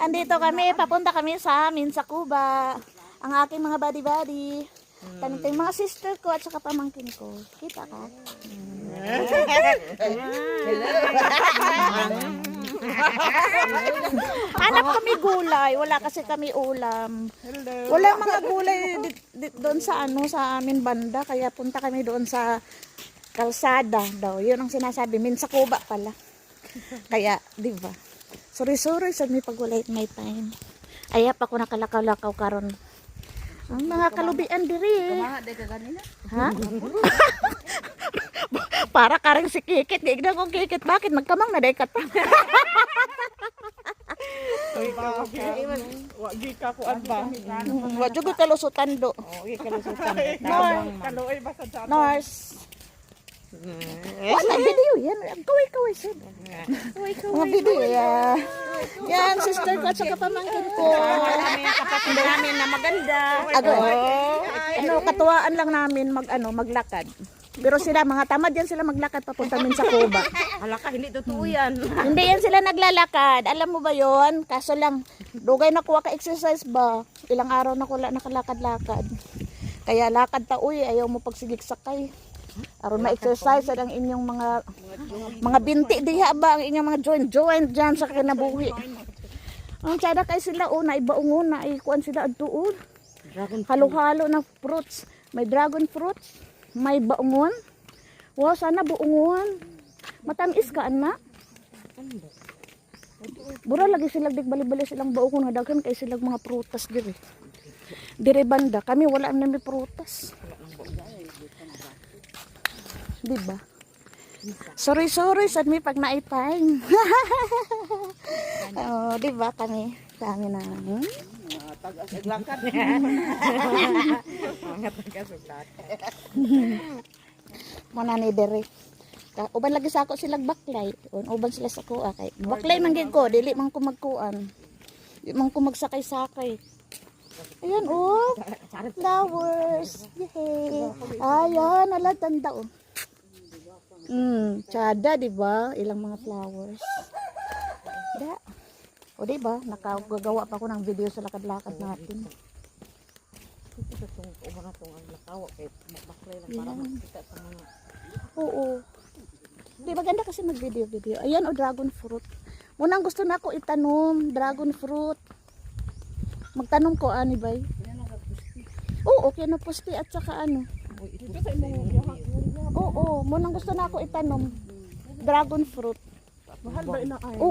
Andito kami, papunta kami sa amin sa Cuba. Ang aking mga buddy-buddy. Tanito yung mga sister ko at saka pamangkin ko. Kita ka? Hanap kami gulay. Wala kasi kami ulam. Wala mga gulay doon sa ano sa amin banda. Kaya punta kami doon sa kalsada daw. Yun ang sinasabi. Sa Cuba pala. Kaya, di ba? Sorry, sa may pagulay may time. Ayap ako nakalakaw-lakaw karon. Ang mga kalubian diri. Ha? Para kareng si Kikit. Di na kong Kikit. Bakit? Magkamang na dekat pa. Wagi ka ko adba. Wadyo ko kalusutan do. Wagi kalusutan. Kaloy basta sa Nurse. Wala video yan. Kaway sir. Mga video yan. Yan, sister ko at saka pamangkin ko. Marami ang kapatid namin na maganda. Katuwaan lang namin maglakad. Pero sila, mga tamad yan sila maglakad papunta min sa Cuba. Alaka, hindi totoo yan. Hindi yan sila naglalakad. Alam mo ba yon? Kaso lang, dugay na kuha ka exercise ba? Ilang araw na wala nakalakad-lakad. Kaya lakad ta uy, ayaw mo pagsigig sakay. Aron ma-exercise ang inyong mga binti diha ba, ang inyong mga joint dyan sa kinabuhi. Ang tsada kay sila una, ibaungon na, ikuan sila adtuon. Halo-halo na fruits. May dragon fruits, may baungon. Wow, sana buungon. Matamis ka, anak. Bura lagi sila bali-bali silang baungon nga daghan kay silang mga prutas diri. Diri banda, kami wala na may prutas. Diba? Sorry, sad me pag naitay. Oh, diba kami na. Tagas-lakat. Mga tagas-lakat. Muna ni dere. Uban lagi sa ako silang baklay. Uban sila sa kuha kay. Baklay man gid ko, dili man ko magkuan. Di man ko magsakay-sakay. Ayan oh. Flowers. Yay. Ayan, ala tanda oh. Tsada, di ba? Ilang mga flowers. Da. O, di ba? Nakagagawa pa ako ng video sa lakad-lakad natin. Oo. Di ba ganda kasi mag-video. Ayan, o, dragon fruit. Munang gusto na ako itanom, dragon fruit. Magtanom ko, ani ba? Oo, okay na pusti at saka ano. Oo, munang gusto na ako itanom dragon fruit. Mahal ba ina ay?